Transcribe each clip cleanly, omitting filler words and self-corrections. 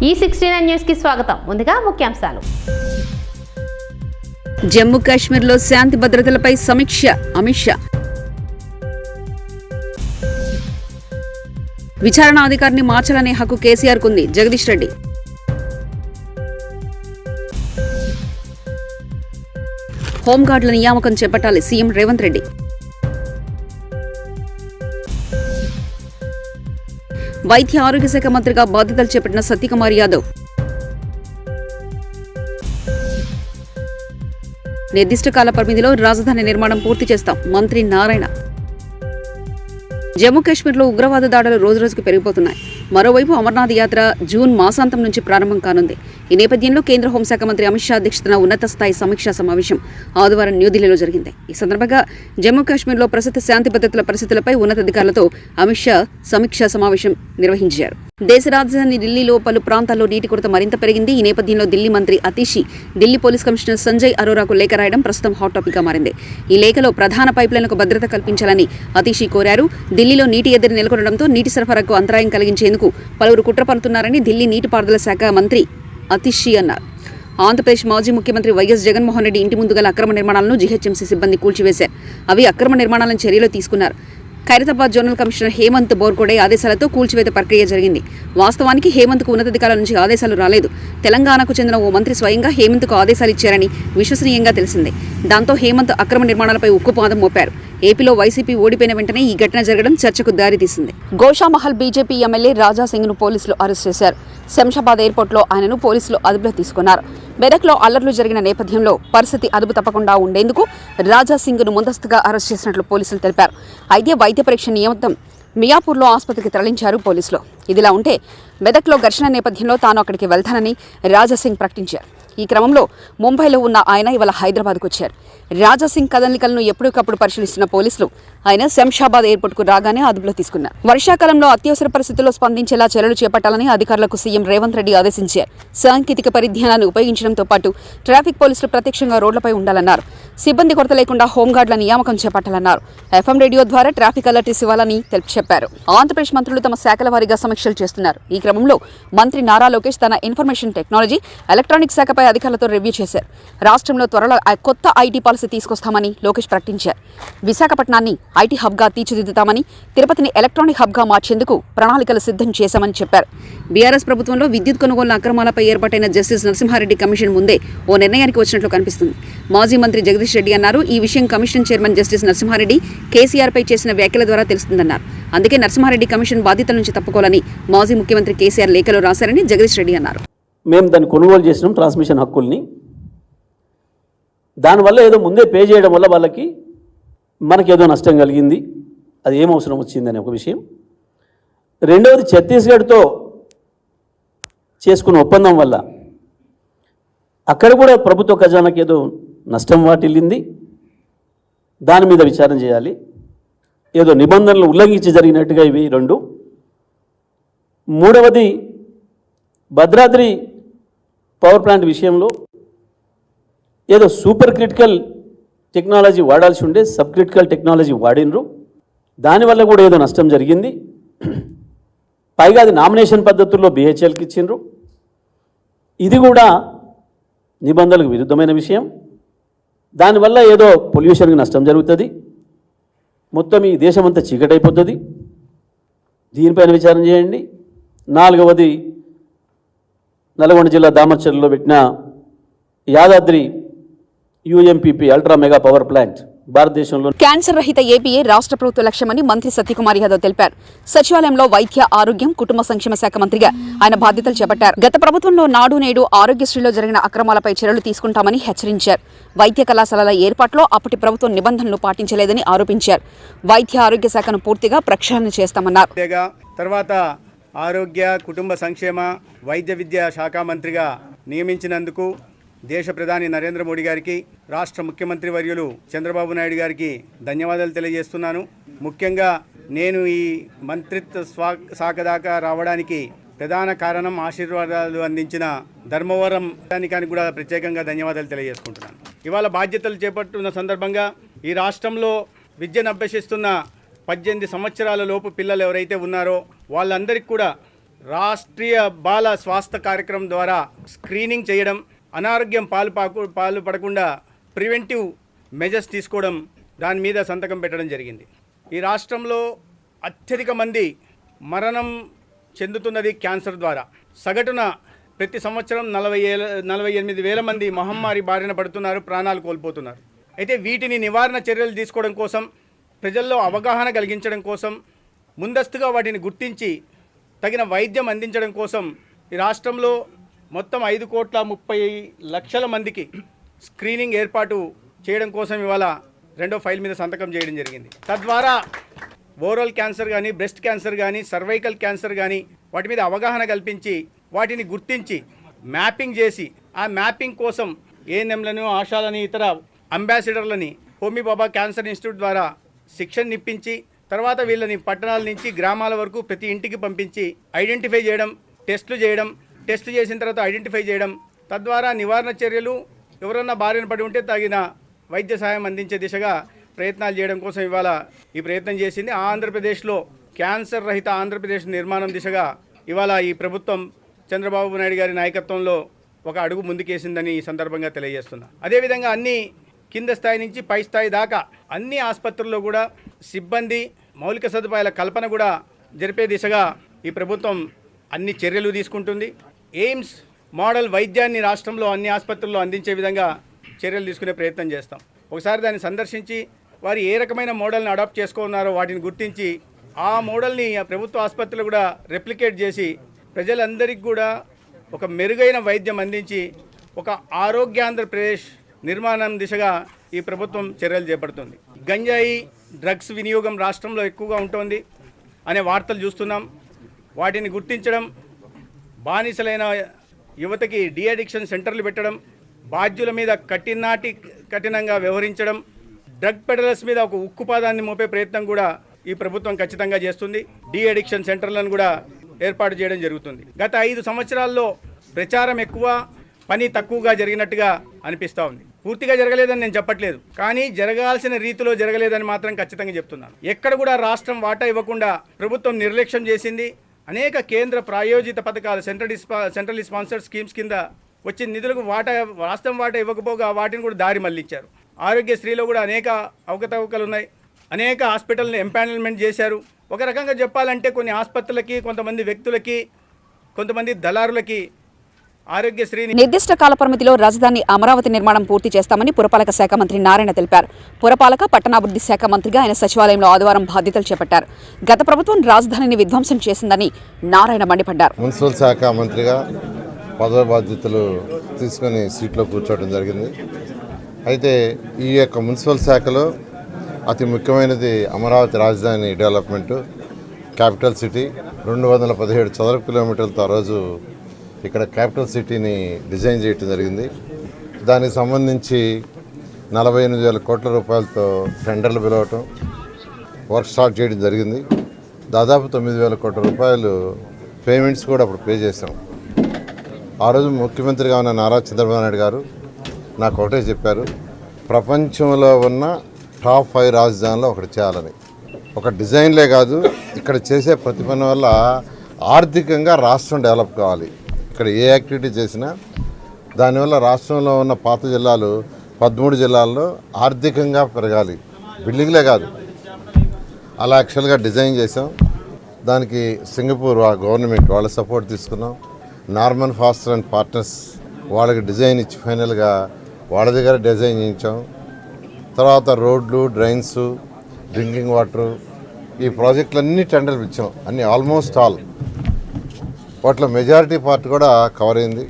E69 news కి స్వాగతం. ముందుగా ముఖ్యాంశాలు. జమ్మూ కాశ్మీర్లో శాంతి భద్రతలపై సమీక్ష అమిత్ షా. విచారణ అధికారిని మార్చాలనే హక్కు కేసీఆర్ కుంది జగదీష్ రెడ్డి. హోంగార్డుల నియామకం చేపట్టాలి సీఎం రేవంత్ రెడ్డి. వైద్య ఆరోగ్య శాఖ మంత్రిగా బాధ్యతలు చేపట్టిన సత్యకుమార్ యాదవ్. నిర్దిష్ట కాల పరిమితిలో రాజధాని నిర్మాణం పూర్తి చేస్తాం మంత్రి నారాయణ. జమ్మూ కాశ్మీర్లో ఉగ్రవాద దాడులు రోజురోజుకు పెరిగిపోతున్నాయి. మరోవైపు అమర్నాథ్ యాత్ర జూన్ మాసాంతం నుంచి ప్రారంభం కానుంది. ఈ నేపథ్యంలో కేంద్ర హోంశాఖ మంత్రి అమిత్ షా అధ్యక్షతన ఉన్నత స్థాయి సమీక్షా సమావేశం ఆదివారం న్యూఢిల్లీలో జరిగింది. ఈ సందర్భంగా జమ్మూ కాశ్మీర్లో ప్రస్తుత శాంతి భద్రతల పరిస్థితులపై ఉన్నతాధికారులతో అమిత్ షా సమీక్షా సమావేశం నిర్వహించారు. దేశ రాజధాని ఢిల్లీలో పలు ప్రాంతాల్లో నీటి కొరత మరింత పెరిగింది. ఈ నేపథ్యంలో ఢిల్లీ మంత్రి అతీషి ఢిల్లీ పోలీస్ కమిషనర్ సంజయ్ అరోరాకు లేఖ రాయడం ప్రస్తుతం హాట్ టాపిక్ గా మారింది. ఈ లేఖలో ప్రధాన పైప్లైన్లకు భద్రత కల్పించాలని అతీషి కోరారు. ఢిల్లీలో నీటి ఎద్దడి నెలకొనడంతో నీటి సరఫరాకు అంతరాయం కలిగించేందుకు పలువురు కుట్ర పన్నుతున్నారని ఢిల్లీ నీటిపారుదల శాఖ మంత్రి అతీషి అన్నారు. ఆంధ్రప్రదేశ్ మాజీ ముఖ్యమంత్రి వైఎస్ జగన్మోహన్ రెడ్డి ఇంటి ముందు గల అక్రమ నిర్మాణాలను జీహెచ్ఎంసీ సిబ్బంది కూల్చివేశారు. అవి అక్రమ నిర్మాణాలను చర్యలు తీసుకున్నారు. ఖైరతాబాద్ జోనల్ కమిషనర్ హేమంత్ బోర్కోడే ఆదేశాలతో కూల్చివేత ప్రక్రియ జరిగింది. వాస్తవానికి హేమంత్కు ఉన్నతాధికారుల నుంచి ఆదేశాలు రాలేదు. తెలంగాణకు చెందిన ఓ మంత్రి స్వయంగా హేమంత్కు ఆదేశాలు ఇచ్చారని విశ్వసనీయంగా తెలిసింది. దాంతో హేమంత్ అక్రమ నిర్మాణాలపై ఉక్కుపాదం మోపారు. ఏపీలో వైసీపీ ఓడిపోయిన వెంటనే ఈ ఘటన జరగడం చర్చకు దారితీసింది. గోషామహల్ బీజేపీ ఎమ్మెల్యే రాజాసింగ్ను పోలీసులు అరెస్ట్ చేశారు. శంషాబాద్ ఎయిర్పోర్ట్లో ఆయనను పోలీసులు అదుపులో తీసుకున్నారు. మెదక్లో అల్లర్లు జరిగిన నేపథ్యంలో పరిస్థితి అదుపు తప్పకుండా ఉండేందుకు రాజాసింగ్ను ముందస్తుగా అరెస్ట్ చేసినట్లు పోలీసులు తెలిపారు. అయితే వైద్య పరీక్ష నిమిత్తం మియాపూర్లో ఆసుపత్రికి తరలించారు పోలీసులు. ఇదిలా ఉంటే మెదక్లో ఘర్షణ నేపథ్యంలో తాను అక్కడికి వెళ్తానని రాజాసింగ్ ప్రకటించారు. ఈ క్రమంలో ముంబైలో ఉన్న ఆయన ఇవాళ హైదరాబాద్కు వచ్చారు. రాజాసింగ్ కదలికలను ఎప్పటికప్పుడు పరిశీలిస్తున్న పోలీసులు ఆయన శంషాబాద్ ఎయిర్పోర్ట్కు రాగానే అదుపులో తీసుకున్నారు. వర్షాకాలంలో అత్యవసర పరిస్థితుల్లో స్పందించేలా చర్యలు చేపట్టాలని అధికారులకు సీఎం రేవంత్ రెడ్డి ఆదేశించారు. సాంకేతిక పరిజ్ఞానాన్ని ఉపయోగించడంతో పాటు ట్రాఫిక్ పోలీసులు ప్రత్యక్షంగా రోడ్లపై ఉండాలన్నారు. సిబ్బంది కొరత లేకుండా హోంగార్డుల నియామకం చేపట్టాలన్నారు. ఎఫ్ఎం రేడియో ద్వారా ట్రాఫిక్ అలర్ట్స్ ఇవ్వాలని చెప్పారు. ఆంధ్రప్రదేశ్ మంత్రులు తమ శాఖల వారీగా సమీక్షలు చేస్తున్నారు. ఈ క్రమంలో మంత్రి నారా లోకేష్ తన ఇన్ఫర్మేషన్ టెక్నాలజీ, ఎలక్ట్రానిక్ శాఖపై అధికారులతో రివ్యూ చేశారు. రాష్ట్రంలో త్వరలో కొత్త ఐటీ పాలసీ తీసుకొస్తామని లోకేష్ ప్రకటించారు. విశాఖపట్నాన్ని ఐటీ హబ్గా తీర్చిదిద్దుతామని, తిరుపతిని ఎలక్ట్రానిక్ హబ్గా మార్చేందుకు ప్రణాళికలు సిద్ధం చేశామని చెప్పారు. బీఆర్ఎస్ ప్రభుత్వంలో విద్యుత్ కొనుగోలు అక్రమాలపై ఏర్పాటైన జస్టిస్ నరసింహారెడ్డి కమిషన్ ముందే ఓ నిర్ణయానికి వచ్చినట్లు కనిపిస్తుంది. మాజీ మంత్రి జగదీష్ రెడ్డి అన్నారు. ఈ విషయం కమిషన్ చైర్మన్ జస్టిస్ నరసింహారెడ్డి కేసీఆర్పై చేసిన వ్యాఖ్యల ద్వారా తెలుస్తుందన్నారు. అందుకే నరసింహారెడ్డి కమిషన్ బాధ్యతల నుంచి తప్పుకోవాలని మాజీ ముఖ్యమంత్రి కేసీఆర్ లేఖలో రాశారని జగదీష్ రెడ్డి అన్నారు. మేము దాన్ని కొనుగోలు చేసినాం ట్రాన్స్మిషన్ హక్కుల్ని. దానివల్ల ఏదో ముందే పే చేయడం వల్ల వాళ్ళకి మనకేదో నష్టం కలిగింది, అది ఏం అవసరం వచ్చిందని ఒక విషయం. రెండవది, ఛత్తీస్గఢ్తో చేసుకున్న ఒప్పందం వల్ల అక్కడ కూడా ప్రభుత్వ ఖజానాకి ఏదో నష్టం వాటిల్లింది, దాని మీద విచారణ చేయాలి. ఏదో నిబంధనలు ఉల్లంఘించి జరిగినట్టుగా ఇవి రెండు. మూడవది, భద్రాద్రి పవర్ ప్లాంట్ విషయంలో ఏదో సూపర్ క్రిటికల్ టెక్నాలజీ వాడాల్సి ఉండే సబ్ క్రిటికల్ టెక్నాలజీ వాడినరు, దానివల్ల కూడా ఏదో నష్టం జరిగింది. పైగా అది నామినేషన్ పద్ధతుల్లో బిహెచ్ఎల్కి ఇచ్చిండ్రు. ఇది కూడా నిబంధనలకు విరుద్ధమైన విషయం. దానివల్ల ఏదో పొల్యూషన్కి నష్టం జరుగుతుంది, మొత్తం ఈ దేశమంతా చీకటైపోతుంది. దీనిపైన విచారణ చేయండి. నాలుగవది, నల్గొండ జిల్లా దామర్చర్లో పెట్టిన Yadadri UMPP ultra mega power plant భారతదేశంలో క్యాన్సర్ రహిత ఏపీఏ రాష్ట్ర ప్రభుత్వ లక్ష్యమని మంత్రి సత్యకుమార్ యాదవ్ తెలిపారు. సచివాలయంలో వైద్య ఆరోగ్యం కుటుంబ సంక్షేమ శాఖ మంత్రిగా ఆయన బాధ్యతలు చేపట్టారు. గత ప్రభుత్వంలో నాడు నేడు ఆరోగ్యశ్రీలో జరిగిన అక్రమాలపై చర్యలు తీసుకుంటామని హెచ్చరించారు. వైద్య కళాశాలల ఏర్పాట్లో అప్పటి ప్రభుత్వం నిబంధనలు పాటించలేదని ఆరోపించారు. వైద్య ఆరోగ్య శాఖను పూర్తిగా ప్రక్షాళన చేస్తామన్నారు. తర్వాత ఆరోగ్య కుటుంబ సంక్షేమ వైద్య విద్యా శాఖ మంత్రిగా నియమించినందుకు దేశ ప్రధాని నరేంద్ర మోడీ గారికి, రాష్ట్ర ముఖ్యమంత్రి వర్యులు చంద్రబాబు నాయుడు గారికి ధన్యవాదాలు తెలియజేస్తున్నాను. ముఖ్యంగా నేను ఈ మంత్రిత్వ శాఖ దాకా రావడానికి ప్రధాన కారణం ఆశీర్వాదాలు అందించిన ధర్మవరం దానికి కూడా ప్రత్యేకంగా ధన్యవాదాలు తెలియజేసుకుంటున్నాను. ఇవాళ బాధ్యతలు చేపట్టున్న సందర్భంగా ఈ రాష్ట్రంలో విద్యను అభ్యసిస్తున్న 18 సంవత్సరాల లోపు పిల్లలు ఎవరైతే ఉన్నారో వాళ్ళందరికీ కూడా రాష్ట్రీయ బాల స్వాస్థ్య కార్యక్రమం ద్వారా స్క్రీనింగ్ చేయడం, అనారోగ్యం పాలు పడకుండా ప్రివెంటివ్ మెజర్స్ తీసుకోవడం, దాని మీద సంతకం పెట్టడం జరిగింది. ఈ రాష్ట్రంలో అత్యధిక మంది మరణం చెందుతున్నది క్యాన్సర్ ద్వారా. సగటున ప్రతి సంవత్సరం 48,000 మంది మహమ్మారి బారిన పడుతున్నారు, ప్రాణాలు కోల్పోతున్నారు. అయితే వీటిని నివారణ చర్యలు తీసుకోవడం కోసం, ప్రజల్లో అవగాహన కలిగించడం కోసం, ముందస్తుగా వాటిని గుర్తించి తగిన వైద్యం అందించడం కోసం ఈ రాష్ట్రంలో మొత్తం 5,30,00,000 మందికి స్క్రీనింగ్ ఏర్పాటు చేయడం కోసం ఇవాళ రెండో ఫైల్ మీద సంతకం చేయడం జరిగింది. తద్వారా ఓరల్ క్యాన్సర్ కానీ, బ్రెస్ట్ క్యాన్సర్ కానీ, సర్వైకల్ క్యాన్సర్ కానీ వాటి మీద అవగాహన కల్పించి వాటిని గుర్తించి మ్యాపింగ్ చేసి, ఆ మ్యాపింగ్ కోసం ఏఎన్ఎంలను, ఆశాలని, ఇతర అంబాసిడర్లని హోమీ బాబా క్యాన్సర్ ఇన్స్టిట్యూట్ ద్వారా శిక్షణ ఇప్పించి, తర్వాత వీళ్ళని పట్టణాల నుంచి గ్రామాల వరకు ప్రతి ఇంటికి పంపించి ఐడెంటిఫై చేయడం, టెస్ట్ చేసిన తర్వాత ఐడెంటిఫై చేయడం, తద్వారా నివారణ చర్యలు, ఎవరన్నా బారిన పడి ఉంటే తగిన వైద్య సహాయం అందించే దిశగా ప్రయత్నాలు చేయడం కోసం ఇవాళ ఈ ప్రయత్నం చేసింది. ఆంధ్రప్రదేశ్లో క్యాన్సర్ రహిత ఆంధ్రప్రదేశ్ నిర్మాణం దిశగా ఇవాళ ఈ ప్రభుత్వం చంద్రబాబు నాయుడు గారి నాయకత్వంలో ఒక అడుగు ముందుకేసిందని ఈ సందర్భంగా తెలియజేస్తున్నా. అదేవిధంగా అన్ని కింద స్థాయి నుంచి పై స్థాయి దాకా అన్ని ఆసుపత్రుల్లో కూడా సిబ్బంది, మౌలిక సదుపాయాల కల్పన కూడా జరిపే దిశగా ఈ ప్రభుత్వం అన్ని చర్యలు తీసుకుంటుంది. ఎయిమ్స్ మోడల్ వైద్యాన్ని రాష్ట్రంలో అన్ని ఆసుపత్రుల్లో అందించే విధంగా చర్యలు తీసుకునే ప్రయత్నం చేస్తాం. ఒకసారి దాన్ని సందర్శించి వారు ఏ రకమైన మోడల్ని అడాప్ట్ చేసుకున్నారో వాటిని గుర్తించి ఆ మోడల్ని ప్రభుత్వ ఆసుపత్రులు కూడా రెప్లికేట్ చేసి ప్రజలందరికీ కూడా ఒక మెరుగైన వైద్యం అందించి ఒక ఆరోగ్యాంధ్రప్రదేశ్ నిర్మాణం దిశగా ఈ ప్రభుత్వం చర్యలు చేపడుతుంది. గంజాయి, డ్రగ్స్ వినియోగం రాష్ట్రంలో ఎక్కువగా ఉంటుంది అనే వార్తలు చూస్తున్నాం. వాటిని గుర్తించడం, బానిసలైన యువతకి డీఅడిక్షన్ సెంటర్లు పెట్టడం, బాధ్యుల మీద కఠినంగా వ్యవహరించడం, డ్రగ్ పెడలర్స్ మీద ఒక ఉక్కుపాదాన్ని మోపే ప్రయత్నం కూడా ఈ ప్రభుత్వం ఖచ్చితంగా చేస్తుంది. డీఅడిక్షన్ సెంటర్లను కూడా ఏర్పాటు చేయడం జరుగుతుంది. గత 5 సంవత్సరాల్లో ప్రచారం ఎక్కువ, పని తక్కువగా జరిగినట్టుగా అనిపిస్తూ ఉంది. పూర్తిగా జరగలేదని నేను చెప్పట్లేదు, కానీ జరగాల్సిన రీతిలో జరగలేదని మాత్రం ఖచ్చితంగా చెప్తున్నాను. ఎక్కడ కూడా రాష్ట్రం వాటా ఇవ్వకుండా ప్రభుత్వం నిర్లక్ష్యం చేసింది. అనేక కేంద్ర ప్రాయోజిత పథకాలు, సెంట్రల్ స్పాన్సర్డ్ స్కీమ్స్ కింద వచ్చిన నిధులకు రాష్ట్రం వాటా ఇవ్వకపోగా వాటిని కూడా దారి మళ్లించారు. ఆరోగ్యశ్రీలో కూడా అనేక అవకతవకలు ఉన్నాయి. అనేక హాస్పిటల్ని ఎంపానల్మెంట్ చేశారు. ఒక రకంగా చెప్పాలంటే కొన్ని ఆసుపత్రులకి, కొంతమంది వ్యక్తులకి, కొంతమంది దళారులకి ఆరోగ్యశ్రీని నిర్దిష్ట కాల పరిమితిలో రాజధాని అమరావతి నిర్మాణం పూర్తి చేస్తామని పురపాలక శాఖ మంత్రి నారాయణ తెలిపారు. పురపాలక పట్టణాభివృద్ధి శాఖ మంత్రిగా ఆయన సచివాలయంలో ఆదివారం బాధ్యతలు చేపట్టారు. గత ప్రభుత్వం రాజధానిని విధ్వంసం చేసిందని నారాయణ మండిపడ్డారు. మున్సిపల్ శాఖ మంత్రిగా పదవి బాధ్యతలు తీసుకుని సీట్లో కూర్చోవడం జరిగింది. అయితే ఈ యొక్క మున్సిపల్ శాఖలో అతి ముఖ్యమైనది అమరావతి రాజధాని డెవలప్మెంటు, క్యాపిటల్ సిటీ. 217 చదరపు కిలోమీటర్లతో ఆ రోజు ఇక్కడ క్యాపిటల్ సిటీని డిజైన్ చేయడం జరిగింది. దానికి సంబంధించి 48,000 కోట్ల రూపాయలతో టెండర్లు పిలవటం, వర్క్ స్టార్ట్ చేయడం జరిగింది. దాదాపు 9,000 కోట్ల రూపాయలు పేమెంట్స్ కూడా అప్పుడు పే చేసాం. ఆ రోజు ముఖ్యమంత్రిగా ఉన్న నారా చంద్రబాబు నాయుడు గారు నాకు ఒకటే చెప్పారు, ప్రపంచంలో ఉన్న టాప్ 5 రాజధానిలో ఒకటి చేయాలని. ఒక డిజైన్లే కాదు, ఇక్కడ చేసే ప్రతి పని వల్ల ఆర్థికంగా రాష్ట్రం డెవలప్ కావాలి. ఇక్కడ ఏ యాక్టివిటీ చేసినా దానివల్ల రాష్ట్రంలో ఉన్న పాత జిల్లాలు 13 జిల్లాల్లో ఆర్థికంగా పెరగాలి. బిల్డింగ్లే కాదు, అలా యాక్చువల్గా డిజైన్ చేసాం. దానికి సింగపూర్ గవర్నమెంట్ వాళ్ళ సపోర్ట్ తీసుకున్నాం. నార్మన్ ఫాస్టర్ అండ్ పార్ట్నర్స్ వాళ్ళకి డిజైన్ ఇచ్చి ఫైనల్గా వాళ్ళ దగ్గర డిజైన్ చేయించాం. తర్వాత రోడ్లు, డ్రైన్స్, డ్రింకింగ్ వాటరు, ఈ ప్రాజెక్టులన్నీ టెండర్లు ఇచ్చాం. అన్నీ ఆల్మోస్ట్ ఆల్. వాటిలో మెజారిటీ పార్ట్ కూడా కవర్ అయింది.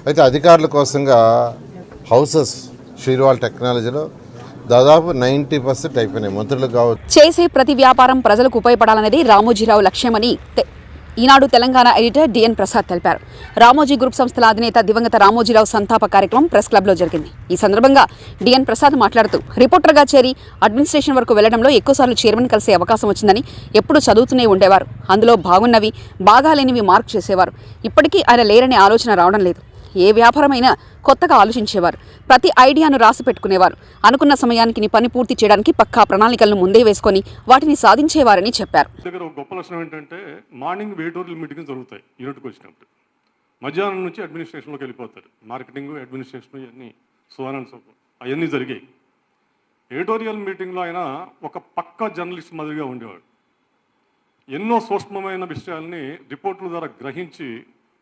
అయితే అధికారుల కోసంగా హౌసెస్ షీర్వాల్ టెక్నాలజీలో దాదాపు 90% అయిపోయినాయి. మంత్రులు కావచ్చు. చేసే ప్రతి వ్యాపారం ప్రజలకు ఉపయోగపడాలనేది రామోజీరావు లక్ష్యమని ఈనాడు తెలంగాణ ఎడిటర్ డిఎన్ ప్రసాద్ తెలిపారు. రామోజీ గ్రూప్ సంస్థల అధినేత దివంగత రామోజీరావు సంతాప కార్యక్రమం ప్రెస్ క్లబ్లో జరిగింది. ఈ సందర్భంగా డిఎన్ ప్రసాద్ మాట్లాడుతూ రిపోర్టర్గా చేరి అడ్మినిస్ట్రేషన్ వరకు వెళ్లడంలో ఎక్కువసార్లు చైర్మన్ కలిసే అవకాశం వచ్చిందని, ఎప్పుడు చదువుతూనే ఉండేవారు. అందులో బాగున్నవి, బాగాలేనివి మార్క్ చేసేవారు. ఇప్పటికీ ఆయన లేరనే ఆలోచన రావడం లేదు. ఏ వ్యాపారమైనా కొత్తగా ఆలోచించేవారు. ప్రతి ఐడియాను రాసి పెట్టుకునేవారు. అనుకున్న సమయానికి నీ పని పూర్తి చేయడానికి పక్కా ప్రణాళికలను ముందే వేసుకొని వాటిని సాధించేవారని చెప్పారు. దగ్గర ఒక గొప్ప లక్షణం ఏంటంటే మార్నింగ్ ఎడిటోరియల్ మీటింగ్ జరుగుతాయి యూనిట్కి వచ్చినప్పుడు. మధ్యాహ్నం నుంచి అడ్మినిస్ట్రేషన్లోకి వెళ్ళిపోతారు. మార్కెటింగ్, అడ్మినిస్ట్రేషన్ ఇవన్నీ అవన్నీ జరిగాయి. ఎడిటోరియల్ మీటింగ్లో ఆయన ఒక పక్కా జర్నలిస్ట్ మాదిరిగా ఉండేవాడు. ఎన్నో సూక్ష్మమైన విషయాల్ని రిపోర్టుల ద్వారా గ్రహించి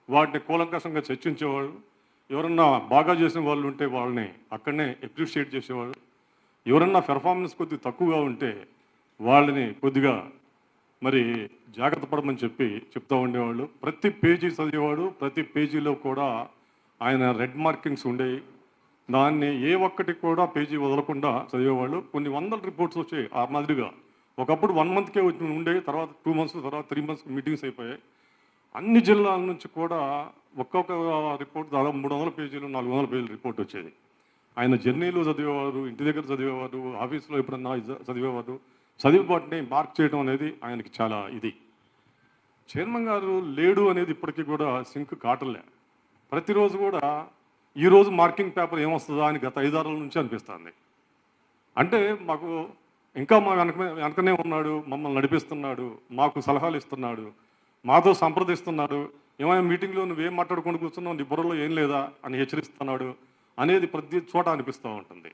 వాటిని కూలంకషంగా చర్చించేవాడు. ఎవరన్నా బాగా చేసిన వాళ్ళు ఉంటే వాళ్ళని అక్కడనే అప్రిషియేట్ చేసేవాడు. ఎవరన్నా పెర్ఫార్మెన్స్ కొద్దిగా తక్కువగా ఉంటే వాళ్ళని కొద్దిగా మరి జాగ్రత్త పడమని చెప్తూ ఉండేవాళ్ళు. ప్రతి పేజీ చదివేవాడు. ప్రతి పేజీలో కూడా ఆయన రెడ్ మార్కింగ్స్ ఉండేవి. దాన్ని ఏ ఒక్కటి కూడా పేజీ వదలకుండా చదివేవాళ్ళు. కొన్ని వందల రిపోర్ట్స్ వచ్చాయి ఆ మాదిరిగా. ఒకప్పుడు 1 monthకే ఉండే, తర్వాత 2 months, తర్వాత 3 months మీటింగ్స్ అయిపోయాయి. అన్ని జిల్లాల నుంచి కూడా ఒక్కొక్క రిపోర్ట్ దాదాపు 300 పేజీలు 400 పేజీల రిపోర్ట్ వచ్చేది. ఆయన జర్నీలో చదివేవారు, ఇంటి దగ్గర చదివేవారు, ఆఫీస్లో ఎప్పుడన్నా చదివేవారు. చదివిపాటిని మార్క్ చేయడం అనేది ఆయనకి చాలా ఇది. చైర్మన్ గారు లేడు అనేది ఇప్పటికీ కూడా సింక్ కాటలే. ప్రతిరోజు కూడా ఈరోజు మార్కింగ్ పేపర్ ఏమొస్తుందా అని గత 5-6 రోజుల నుంచి అనిపిస్తుంది. అంటే మాకు ఇంకా మా వెనకనే ఉన్నాడు, మమ్మల్ని నడిపిస్తున్నాడు, మాకు సలహాలు ఇస్తున్నాడు, మాతో సంప్రదిస్తున్నాడు. ఏమైనా మీటింగ్లో నువ్వేం మాట్లాడుకొని కూర్చున్నావు, నీ బుర్రలో ఏం లేదా అని హెచ్చరిస్తున్నాడు అనేది ప్రతి చోట అనిపిస్తూ ఉంటుంది.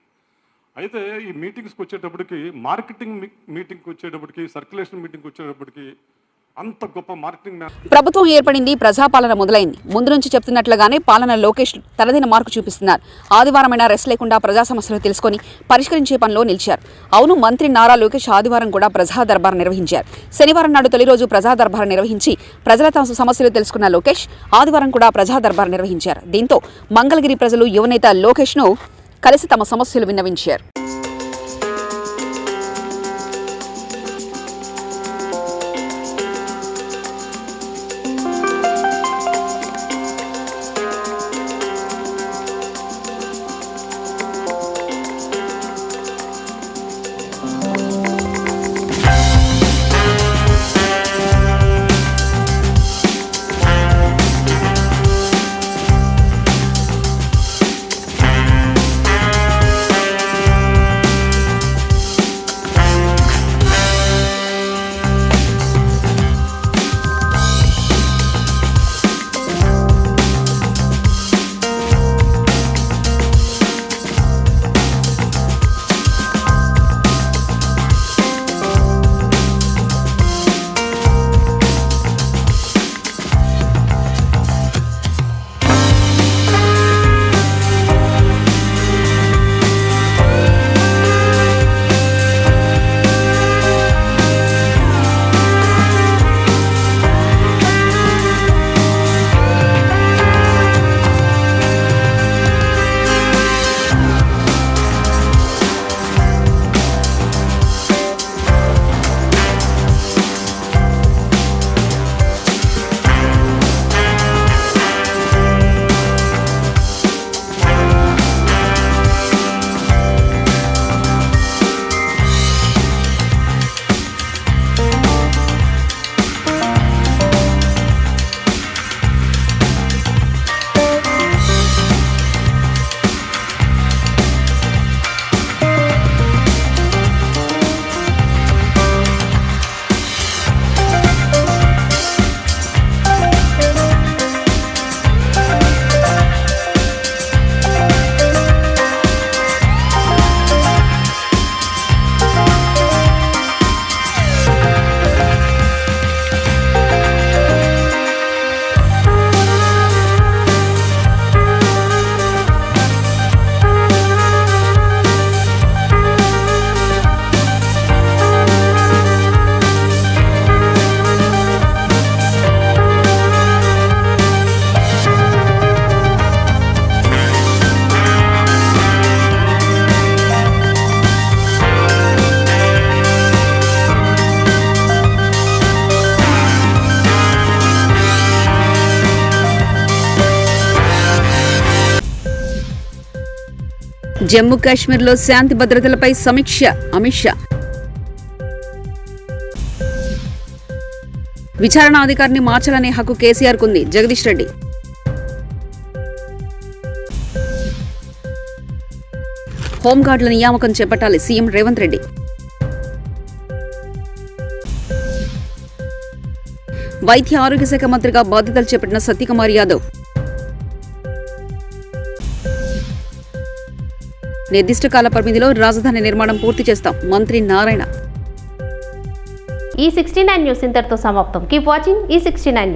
అయితే ఈ మీటింగ్స్కి వచ్చేటప్పటికి, మార్కెటింగ్ మీటింగ్కి వచ్చేటప్పటికి, సర్క్యులేషన్ మీటింగ్కి వచ్చేటప్పటికి అంత గొప్ప మార్కెటింగ్. ప్రభుత్వం ఏర్పడింది, ప్రజాపాలన మొదలైంది. ముందు నుంచి చెప్తున్నట్లుగానే పాలన లోకేష్ తనదైన మార్కు చూపిస్తున్నారు. ఆదివారమైనా రెస్ట్ లేకుండా ప్రజా సమస్యలు తెలుసుకొని పరిష్కరించే పనిలో నిలిచారు. అవును, మంత్రి నారా లోకేష్ ఆదివారం కూడా ప్రజా దర్బార్ నిర్వహించారు. శనివారం నాడు తొలి రోజు ప్రజా దర్బార్ నిర్వహించి ప్రజల తమ సమస్యలు తెలుసుకున్న లోకేష్ ఆదివారం కూడా ప్రజా దర్బార్ నిర్వహించారు. దీంతో మంగళగిరి ప్రజలు యువనేత లోకేష్ను కలిసి తమ సమస్యలు విన్నవించారు. జమ్మూ కాశ్మీర్లో శాంతి భద్రతలపై సమీక్ష అమిత్ షా. విచారణ అధికారిని మార్చాలనే హక్కు కేసీఆర్కు ఉంది జగదీష్ రెడ్డి. హోంగార్డుల నియామకం చేపట్టాలి సీఎం రేవంత్ రెడ్డి. వైద్య ఆరోగ్య శాఖ మంత్రిగా బాధ్యతలు చేపట్టిన సత్యకుమార్ యాదవ్. నిర్దిష్ట కాల పరిమితిలో రాజధాని నిర్మాణం పూర్తి చేస్తాం మంత్రి నారాయణ. ఈ 69 న్యూస్ ఇంతటితో సమాప్తం. కీప్ వాచింగ్ ఈ 69.